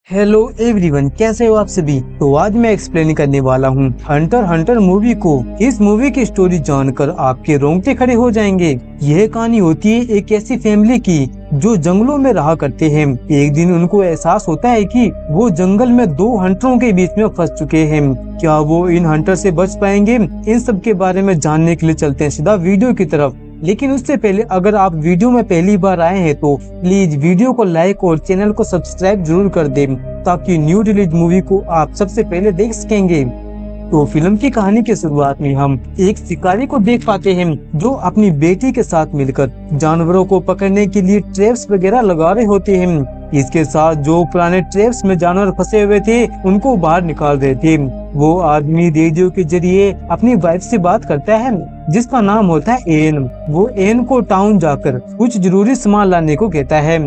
Hello everyone, कैसे हो आप सभी। तो आज मैं एक्सप्लेन करने वाला हूँ हंटर हंटर मूवी को। इस मूवी की स्टोरी जानकर आपके रोंगटे खड़े हो जाएंगे। यह कहानी होती है एक ऐसी फैमिली की जो जंगलों में रहा करते हैं। एक दिन उनको एहसास होता है कि वो जंगल में दो हंटरों के बीच में फंस चुके हैं। क्या वो इन हंटर से बच पाएंगे? इन सब के बारे में जानने के लिए चलते हैं सीधा वीडियो की तरफ। लेकिन उससे पहले अगर आप वीडियो में पहली बार आए हैं तो प्लीज वीडियो को लाइक और चैनल को सब्सक्राइब जरूर कर दें, ताकि न्यू रिलीज मूवी को आप सबसे पहले देख सकेंगे। तो फिल्म की कहानी की शुरुआत में हम एक शिकारी को देख पाते हैं जो अपनी बेटी के साथ मिलकर जानवरों को पकड़ने के लिए ट्रैप्स वगैरह लगा रहे होते हैं। इसके साथ जो पुराने ट्रैप्स में जानवर फंसे हुए थे उनको बाहर निकाल रहे थे। वो आदमी रेडियो के जरिए अपनी वाइफ से बात करता है जिसका नाम होता है एन। वो एन को टाउन जाकर कुछ जरूरी सामान लाने को कहता है।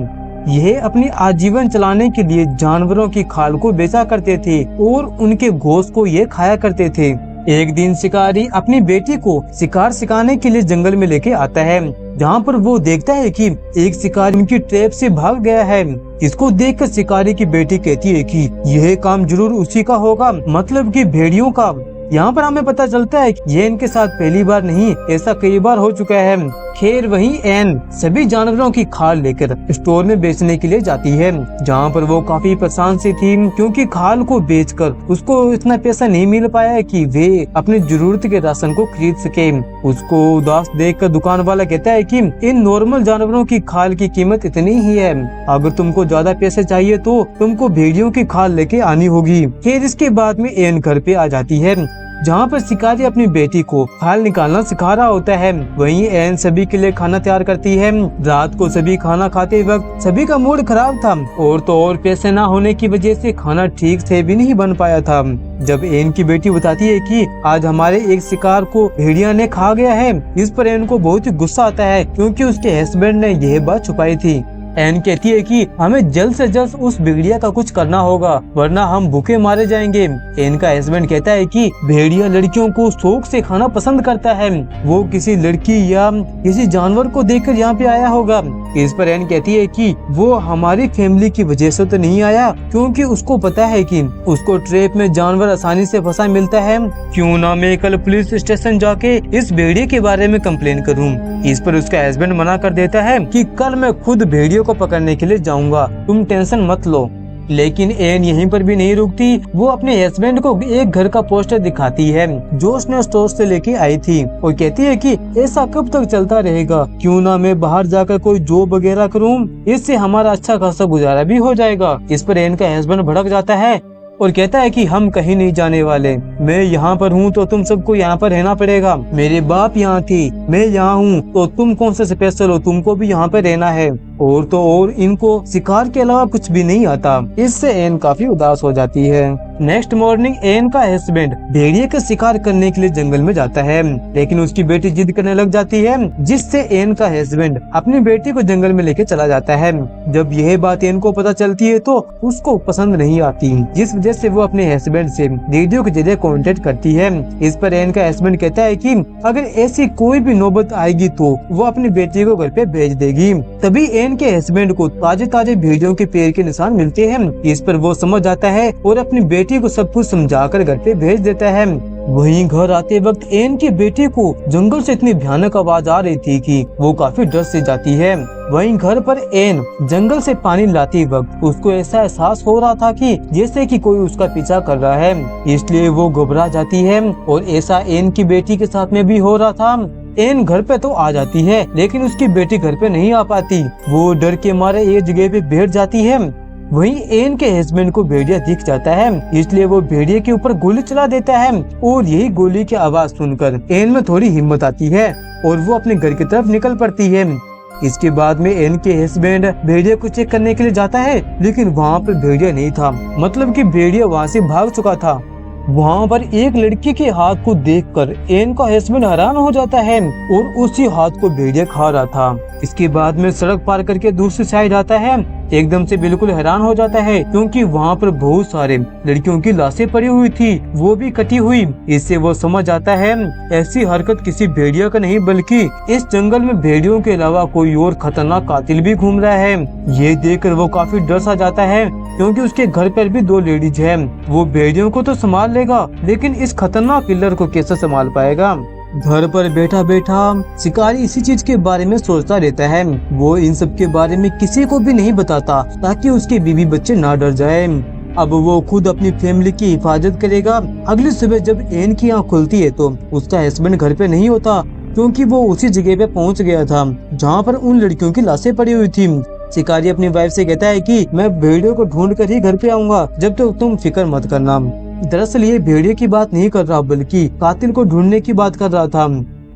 यह अपनी आजीवन चलाने के लिए जानवरों की खाल को बेचा करते थे और उनके गोश्त को ये खाया करते थे। एक दिन शिकारी अपनी बेटी को शिकार सिखाने के लिए जंगल में लेके आता है, जहाँ पर वो देखता है कि एक शिकारी उनकी ट्रैप से भाग गया है। इसको देखकर शिकारी की बेटी कहती है कि यह काम जरूर उसी का होगा, मतलब कि भेड़ियों का। यहाँ पर हमें पता चलता है कि ये इनके साथ पहली बार नहीं, ऐसा कई बार हो चुका है। खैर वहीं एन सभी जानवरों की खाल लेकर स्टोर में बेचने के लिए जाती है, जहाँ पर वो काफी परेशान सी थी क्योंकि खाल को बेचकर उसको इतना पैसा नहीं मिल पाया कि वे अपनी जरूरत के राशन को खरीद सके। उसको उदास देखकर दुकान वाला कहता है कि इन नॉर्मल जानवरों की खाल की कीमत इतनी ही है, अगर तुमको ज्यादा पैसे चाहिए तो तुमको भेड़ियों की खाल लेके आनी होगी। फिर इसके बाद में एन घर पे आ जाती है, जहाँ पर शिकारी अपनी बेटी को खाल निकालना सिखा रहा होता है। वहीं एन सभी के लिए खाना तैयार करती है। रात को सभी खाना खाते वक्त सभी का मूड खराब था और तो और पैसे ना होने की वजह से खाना ठीक से भी नहीं बन पाया था। जब एन की बेटी बताती है कि आज हमारे एक शिकार को भेड़िया ने खा गया है, इस पर एन को बहुत ही गुस्सा आता है क्योंकि उसके हस्बैंड ने यह बात छुपाई थी। एन कहती है कि हमें जल्द से जल्द उस भेड़िया का कुछ करना होगा वरना हम भूखे मारे जाएंगे। एन का हस्बैंड कहता है कि भेड़िया लड़कियों को शौक से खाना पसंद करता है, वो किसी लड़की या किसी जानवर को देखकर यहाँ पे आया होगा। इस पर एन कहती है कि वो हमारी फैमिली की वजह से तो नहीं आया, क्योंकि उसको पता है कि उसको ट्रैप में जानवर आसानी से फंसा मिलता है। क्यों ना मैं कल पुलिस स्टेशन जाके इस भेड़िए के बारे में कंप्लेन करूं। इस पर उसका हस्बैंड मना कर देता है कि कल मैं खुद भेड़ियों को पकड़ने के लिए जाऊंगा, तुम टेंशन मत लो। लेकिन एन यहीं पर भी नहीं रुकती, वो अपने हस्बैंड को एक घर का पोस्टर दिखाती है जो उसने स्टोर से लेके आई थी और कहती है कि ऐसा कब तक चलता रहेगा, क्यों ना मैं बाहर जाकर कोई जॉब वगैरह करूं, इससे हमारा अच्छा खासा गुजारा भी हो जाएगा। इस पर एन का हस्बैंड भड़क जाता है और कहता है कि हम कहीं नहीं जाने वाले, मैं यहाँ पर हूँ तो तुम सबको यहाँ पर रहना पड़ेगा। मेरे बाप यहाँ थी, मैं यहाँ हूँ, तो तुम कौन से स्पेशल हो, तुमको भी यहाँ पर रहना है। और तो और इनको शिकार के अलावा कुछ भी नहीं आता। इससे एन काफी उदास हो जाती है। नेक्स्ट मॉर्निंग एन का हस्बैंड भेड़िए का शिकार करने के लिए जंगल में जाता है, लेकिन उसकी बेटी जिद करने लग जाती है, जिससे एन का हस्बैंड अपनी बेटी को जंगल में लेके चला जाता है। जब यह बात एन को पता चलती है तो उसको पसंद नहीं आती, जिस वजह से वो अपने हस्बैंड से रेडियो के जरिए कांटेक्ट करती है। इस पर एन का हस्बैंड कहता है कि अगर ऐसी कोई भी नौबत आएगी तो वो अपनी बेटी को घर पे भेज देगी। तभी एन के हस्बैंड को ताजे ताजे भेड़ियों के पैर के निशान मिलते हैं। इस पर वो समझ जाता है और अपनी बेटी को सब कुछ समझाकर घर पे भेज देता है। वहीं घर आते वक्त एन की बेटी को जंगल से इतनी भयानक आवाज आ रही थी कि वो काफी डर से जाती है। वहीं घर पर एन जंगल से पानी लाते वक्त उसको ऐसा एहसास हो रहा था कि जैसे कि कोई उसका पीछा कर रहा है, इसलिए वो घबरा जाती है और ऐसा एन की बेटी के साथ में भी हो रहा था। एन घर पे तो आ जाती है लेकिन उसकी बेटी घर पे नहीं आ पाती, वो डर के मारे एक जगह पे बैठ जाती है। वहीं एन के हस्बैंड को भेड़िया दिख जाता है, इसलिए वो भेड़िए के ऊपर गोली चला देता है और यही गोली की आवाज सुनकर एन में थोड़ी हिम्मत आती है और वो अपने घर की तरफ निकल पड़ती है। इसके बाद में एन के हस्बैंड भेड़िया को चेक करने के लिए जाता है, लेकिन वहाँ पर भेड़िया नहीं था, मतलब कि भेड़िया वहाँ से भाग चुका था। वहाँ पर एक लड़की के हाथ को देखकर एन का हस्बैंड हैरान हो जाता है और उसी हाथ को भेड़िया खा रहा था। इसके बाद में सड़क पार करके दूसरी साइड आता है, एकदम से बिल्कुल हैरान हो जाता है क्योंकि वहाँ पर बहुत सारे लड़कियों की लाशें पड़ी हुई थी, वो भी कटी हुई। इससे वो समझ आता है ऐसी हरकत किसी भेड़िया का नहीं बल्कि इस जंगल में भेड़ियों के अलावा कोई और खतरनाक कातिल भी घूम रहा है। ये देखकर वो काफी डर सा जाता है क्योंकि उसके घर पर भी 2 लेडीज हैं। वो भेड़ियों को तो संभाल लेगा लेकिन इस खतरनाक किलर को कैसे संभाल पाएगा। घर पर बैठा बैठा शिकारी इसी चीज के बारे में सोचता रहता है। वो इन सब के बारे में किसी को भी नहीं बताता ताकि उसके बीवी बच्चे ना डर जाए। अब वो खुद अपनी फैमिली की हिफाजत करेगा। अगली सुबह जब एन की आँख खुलती है तो उसका हस्बैंड घर पे नहीं होता क्योंकि वो उसी जगह पे पहुंच गया था जहाँ पर उन लड़कियों की लाशें पड़ी हुई थी। शिकारी अपनी वाइफ से कहता है कि मैं भेड़ियों को ढूंढ कर ही घर पे आऊंगा, जब तक तुम फिक्र मत करना। दरअसल ये भेड़िए की बात नहीं कर रहा बल्कि कातिल को ढूंढने की बात कर रहा था।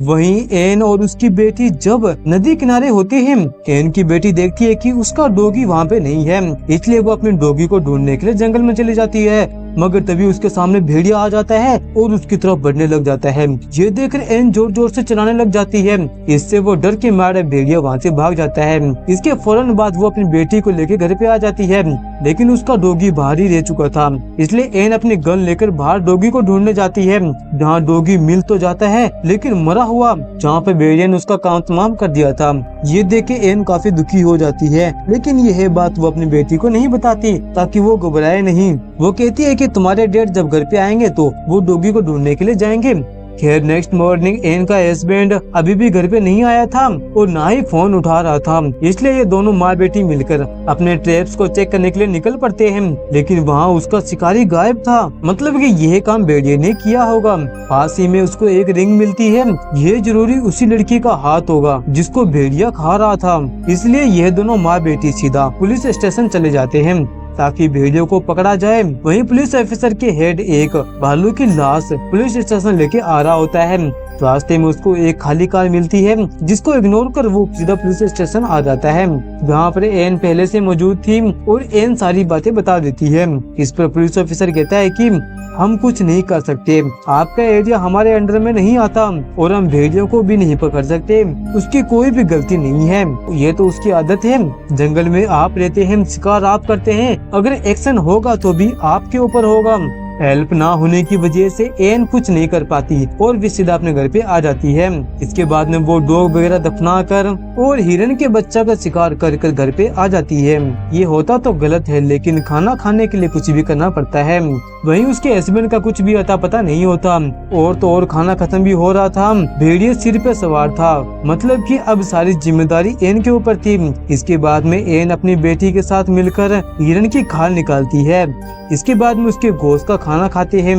वहीं एन और उसकी बेटी जब नदी किनारे होते हैं, एन की बेटी देखती है कि उसका डॉगी वहाँ पे नहीं है, इसलिए वो अपने डॉगी को ढूंढने के लिए जंगल में चली जाती है। मगर तभी उसके सामने भेड़िया आ जाता है और उसकी तरफ बढ़ने लग जाता है। ये देखकर एन जोर जोर से चिल्लाने लग जाती है। इससे वो डर के मारे भेड़िया वहाँ से भाग जाता है। इसके फौरन बाद वो अपनी बेटी को लेकर घर पे आ जाती है, लेकिन उसका डॉगी बाहर ही रह चुका था। इसलिए एन अपनी गन लेकर बाहर डॉगी को ढूंढने जाती है, जहाँ डॉगी मिल तो जाता है लेकिन मरा हुआ, जहाँ पे भेड़िया ने उसका काम तमाम कर दिया था। ये देख के एन काफी दुखी हो जाती है, लेकिन यह बात वो अपनी बेटी को नहीं बताती ताकि वो घबराए नहीं। वो कहती है कि तुम्हारे डैड जब घर पे आएंगे तो वो डॉगी को ढूंढने के लिए जाएंगे। खैर नेक्स्ट मॉर्निंग एन का हस्बैंड अभी भी घर पे नहीं आया था और ना ही फोन उठा रहा था, इसलिए ये दोनों माँ बेटी मिलकर अपने ट्रैप्स को चेक करने के लिए निकल पड़ते हैं। लेकिन वहाँ उसका शिकारी गायब था, मतलब कि यह काम भेड़िए ने किया होगा। पास ही में उसको एक रिंग मिलती है, ये जरूरी उसी लड़की का हाथ होगा जिसको भेड़िया खा रहा था। इसलिए यह दोनों माँ बेटी सीधा पुलिस स्टेशन चले जाते हैं ताकि भेड़ियों को पकड़ा जाए। वहीं पुलिस ऑफिसर के हेड एक भालू की लाश पुलिस स्टेशन लेके आ रहा होता है। रास्ते में उसको एक खाली कार मिलती है जिसको इग्नोर कर वो सीधा पुलिस स्टेशन आ जाता है, जहाँ पर एन पहले से मौजूद थी और एन सारी बातें बता देती है। इस पर पुलिस ऑफिसर कहता है कि हम कुछ नहीं कर सकते, आपका एरिया हमारे अंडर में नहीं आता और हम भेड़ियों को भी नहीं पकड़ सकते, उसकी कोई भी गलती नहीं है, ये तो उसकी आदत है। जंगल में आप रहते हैं, शिकार आप करते हैं, अगर एक्शन होगा तो भी आपके ऊपर होगा। हेल्प ना होने की वजह से एन कुछ नहीं कर पाती और भी सीधा अपने घर पे आ जाती है। इसके बाद में वो डॉग वगैरह दफना कर और हिरन के बच्चा का शिकार कर कर घर पे आ जाती है। ये होता तो गलत है लेकिन खाना खाने के लिए कुछ भी करना पड़ता है। वहीं उसके हस्बैंड का कुछ भी अता पता नहीं होता और तो और खाना खत्म भी हो रहा था। भेड़िया सिर पे सवार था, मतलब कि अब सारी जिम्मेदारी एन के ऊपर थी। इसके बाद में एन अपनी बेटी के साथ मिलकर हिरन की खाल निकालती है। इसके बाद में उसके गोश्त का खाना खाते हैं।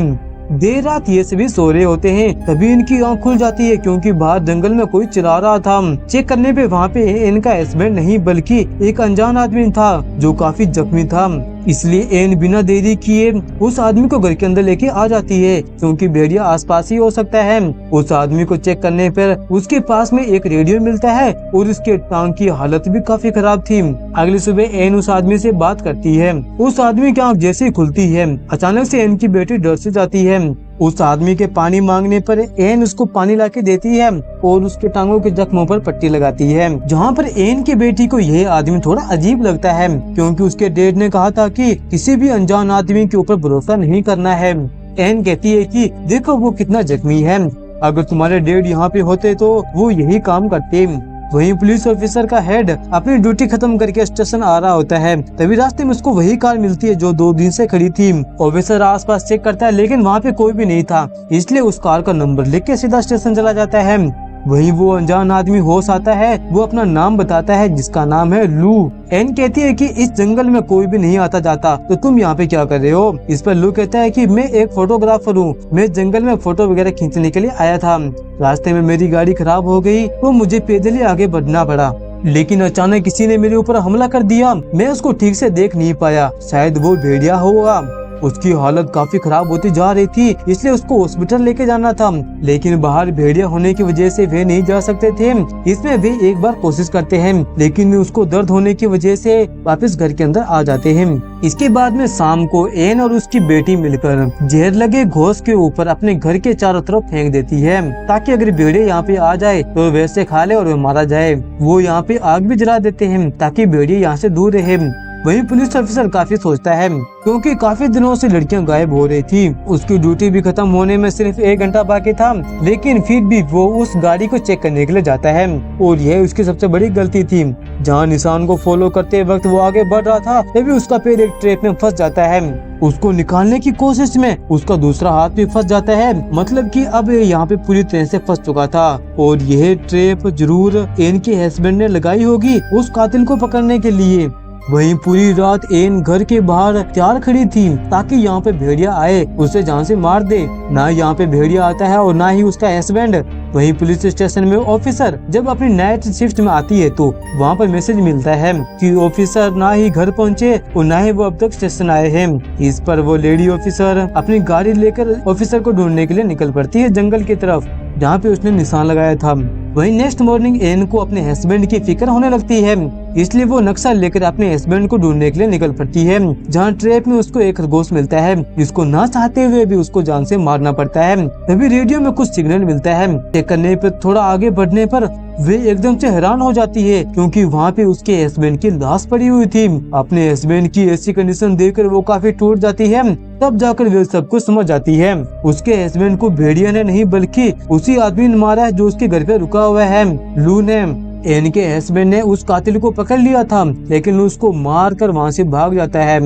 देर रात ये सभी सो रहे होते हैं, तभी इनकी आँख खुल जाती है क्योंकि बाहर जंगल में कोई चिल्ला रहा था। चेक करने पे वहाँ पे इनका हस्बैंड नहीं बल्कि एक अनजान आदमी था जो काफी जख्मी था। इसलिए एन बिना देरी किए उस आदमी को घर के अंदर लेके आ जाती है क्योंकि भेड़िया आसपास ही हो सकता है। उस आदमी को चेक करने पर उसके पास में एक रेडियो मिलता है और उसके टांग की हालत भी काफी खराब थी। अगली सुबह एन उस आदमी से बात करती है। उस आदमी की आँख जैसे ही खुलती है अचानक से एन की बेटी डर से जाती है। उस आदमी के पानी मांगने पर एन उसको पानी लाके देती है और उसके टांगों के जख्मों पर पट्टी लगाती है। जहाँ पर एन की बेटी को यह आदमी थोड़ा अजीब लगता है क्योंकि उसके डैड ने कहा था कि किसी भी अनजान आदमी के ऊपर भरोसा नहीं करना है। एन कहती है कि देखो वो कितना जख्मी है, अगर तुम्हारे डैड यहाँ पे होते तो वो यही काम करते। वहीं पुलिस ऑफिसर का हेड अपनी ड्यूटी खत्म करके स्टेशन आ रहा होता है, तभी रास्ते में उसको वही कार मिलती है जो 2 दिन से खड़ी थी। ऑफिसर आसपास चेक करता है लेकिन वहाँ पे कोई भी नहीं था, इसलिए उस कार का नंबर लिख के सीधा स्टेशन चला जाता है। वहीं वो अनजान आदमी होश आता है, वो अपना नाम बताता है जिसका नाम है लू। एन कहती है कि इस जंगल में कोई भी नहीं आता जाता तो तुम यहाँ पे क्या कर रहे हो। इस पर लू कहता है कि मैं एक फोटोग्राफर हूँ, मैं जंगल में फोटो वगैरह खींचने के लिए आया था, रास्ते में मेरी गाड़ी खराब हो गई तो मुझे पैदल ही आगे बढ़ना पड़ा, लेकिन अचानक किसी ने मेरे ऊपर हमला कर दिया, मैं उसको ठीक से देख नहीं पाया, शायद वो भेड़िया होगा। उसकी हालत काफी खराब होती जा रही थी, इसलिए उसको हॉस्पिटल लेके जाना था, लेकिन बाहर भेड़िया होने की वजह से वे नहीं जा सकते थे। इसमें वे एक बार कोशिश करते हैं, लेकिन उसको दर्द होने की वजह से वापस घर के अंदर आ जाते हैं। इसके बाद में शाम को एन और उसकी बेटी मिलकर जहर लगे घोंस के ऊपर अपने घर के चारों तरफ फेंक देती है, ताकि अगर भेड़िया यहाँ पे आ जाए तो वैसे खा ले और वो मारा जाए। वो यहाँ पे आग भी जला देते हैं ताकि भेड़िया यहाँ से दूर रहे। वही पुलिस ऑफिसर काफी सोचता है, क्योंकि काफी दिनों से लड़कियां गायब हो रही थी। उसकी ड्यूटी भी खत्म होने में सिर्फ 1 घंटा बाकी था, लेकिन फिर भी वो उस गाड़ी को चेक करने के लिए जाता है, और यह उसकी सबसे बड़ी गलती थी। जहां निशान को फॉलो करते वक्त वो आगे बढ़ रहा था, तभी उसका पैर एक ट्रैप में फंस जाता है। उसको निकालने की कोशिश में उसका दूसरा हाथ भी फंस जाता है, मतलब कि अब यहाँ पे पूरी तरह से फंस चुका था। और यह ट्रैप जरूर एन के हस्बैंड ने लगाई होगी उस कातिल को पकड़ने के लिए। वहीं पूरी रात एन घर के बाहर तैयार खड़ी थी, ताकि यहाँ पे भेड़िया आए उसे जान से मार दे। ना यहाँ पे भेड़िया आता है और ना ही उसका हस्बैंड। वहीं पुलिस स्टेशन में ऑफिसर जब अपनी नाइट शिफ्ट में आती है तो वहाँ पर मैसेज मिलता है कि ऑफिसर ना ही घर पहुँचे और ना ही वो अब तक स्टेशन आए हैं। इस पर वो लेडी ऑफिसर अपनी गाड़ी लेकर ऑफिसर को ढूंढने के लिए निकल पड़ती है जंगल की तरफ, जहाँ पे उसने निशान लगाया था। वहीं नेक्स्ट मॉर्निंग एन को अपने हस्बैंड की फिक्र होने लगती है, इसलिए वो नक्शा लेकर अपने हस्बैंड को ढूंढने के लिए निकल पड़ती है। जहाँ ट्रैप में उसको एक खरगोश मिलता है, जिसको ना चाहते हुए भी उसको जान से मारना पड़ता है। तभी रेडियो में कुछ सिग्नल मिलता है। चेक करने पर थोड़ा आगे बढ़ने पर वे एकदम से हैरान हो जाती है, क्योंकि वहाँ पे उसके हस्बैंड की लाश पड़ी हुई थी। अपने हस्बैंड की ऐसी कंडीशन देखकर वो काफी टूट जाती है। तब जाकर वे सब कुछ समझ जाती है। उसके हस्बैंड को भेड़िया ने नहीं बल्कि उसी आदमी ने मारा है जो उसके घर पे रुका हुआ है, लू ने। एन के हस्बैंड ने उस कातिल को पकड़ लिया था, लेकिन उसको मार कर वहाँ से भाग जाता है।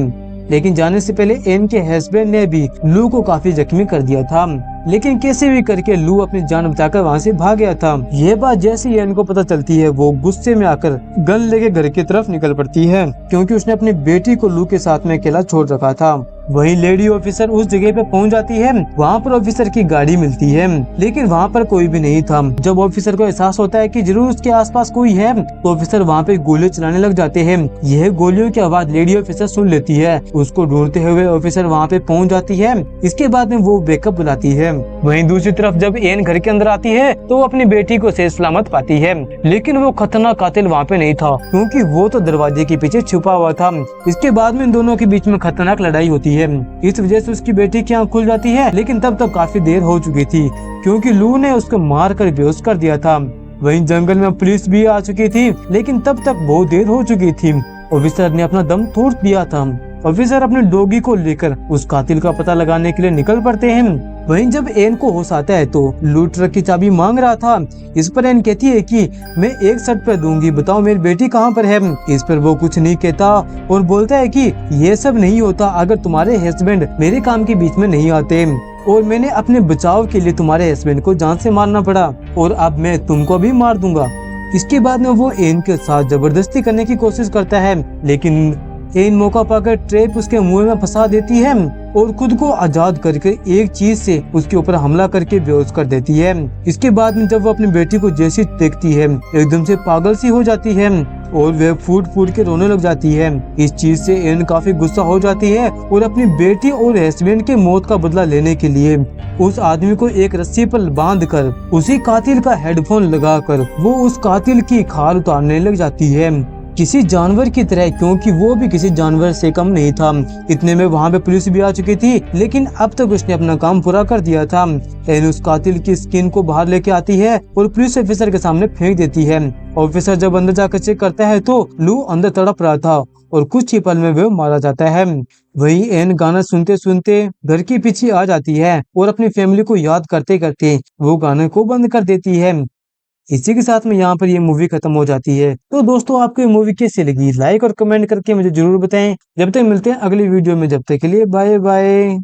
लेकिन जाने से पहले एन के हस्बैंड ने भी लू को काफी जख्मी कर दिया था, लेकिन कैसे भी करके लू अपनी जान बचाकर वहाँ से भाग गया था। ये बात जैसे ही एन को पता चलती है, वो गुस्से में आकर गन लेके घर की तरफ निकल पड़ती है, क्योंकि उसने अपनी बेटी को लू के साथ में अकेला छोड़ रखा था। वहीं लेडी ऑफिसर उस जगह पे पहुंच जाती है। वहाँ पर ऑफिसर की गाड़ी मिलती है, लेकिन वहाँ पर कोई भी नहीं था। जब ऑफिसर को एहसास होता है कि जरूर उसके आसपास कोई है, तो ऑफिसर वहाँ पे गोली चलाने लग जाते हैं। यह गोलियों की आवाज लेडी ऑफिसर सुन लेती है। उसको ढूंढते हुए ऑफिसर वहाँ पे पहुँच जाती है। इसके बाद में वो बैकअप बुलाती है। वहीं दूसरी तरफ जब एन घर के अंदर आती है तो वो अपनी बेटी को सही सलामत पाती है, लेकिन वो खतरनाक कातिल वहाँ पे नहीं था, क्योंकि वो तो दरवाजे के पीछे छुपा हुआ था। इसके बाद में इन दोनों के बीच में खतरनाक लड़ाई होती है। इस वजह से उसकी बेटी की आंख खुल जाती है, लेकिन तब तक काफी देर हो चुकी थी, क्योंकि लू ने उसको मार कर बेहोश कर दिया था। वहीं जंगल में पुलिस भी आ चुकी थी, लेकिन तब तक बहुत देर हो चुकी थी। ऑफिसर ने अपना दम तोड़ दिया था। ऑफिसर अपने डॉगी को लेकर उस कातिल का पता लगाने के लिए निकल पड़ते हैं। वहीं जब एन को होश आता है तो लू ट्रक की चाबी मांग रहा था। इस पर एन कहती है कि मैं 1 शर्त पे दूंगी, बताओ मेरी बेटी कहाँ पर है। इस पर वो कुछ नहीं कहता और बोलता है कि ये सब नहीं होता अगर तुम्हारे हस्बैंड मेरे काम के बीच में नहीं आते, और मैंने अपने बचाव के लिए तुम्हारे हस्बैंड को जान से मारना पड़ा, और अब मैं तुमको भी मार दूंगा। इसके बाद में वो एन के साथ जबरदस्ती करने की कोशिश करता है, लेकिन एन मौका पाकर ट्रैप उसके मुंह में फंसा देती है और खुद को आजाद करके एक चीज से उसके ऊपर हमला करके बेहोश कर देती है। इसके बाद में जब वो अपनी बेटी को जैसी देखती है, एकदम से पागल सी हो जाती है और वह फूट फूट के रोने लग जाती है। इस चीज से एन काफी गुस्सा हो जाती है और अपनी बेटी और हस्बैंड के मौत का बदला लेने के लिए उस आदमी को एक रस्सी पर बांधकर उसी कातिल का हेडफोन लगाकर वो उस कातिल की खाल उतारने लग जाती है, किसी जानवर की तरह, क्योंकि वो भी किसी जानवर से कम नहीं था। इतने में वहाँ पे पुलिस भी आ चुकी थी, लेकिन अब तक उसने अपना काम पूरा कर दिया था। एन उस कातिल की स्किन को बाहर लेके आती है और पुलिस ऑफिसर के सामने फेंक देती है। ऑफिसर जब अंदर जाकर चेक करता है तो लू अंदर तड़प रहा था और कुछ ही पल में वो मारा जाता है। वही एन गाना सुनते सुनते घर के पीछे आ जाती है और अपनी फैमिली को याद करते करते वो गाने को बंद कर देती है। इसी के साथ में यहाँ पर ये मूवी खत्म हो जाती है। तो दोस्तों, आपको ये मूवी कैसी लगी, लाइक और कमेंट करके मुझे जरूर बताएं। जब तक मिलते हैं अगली वीडियो में, जब तक के लिए बाय बाय।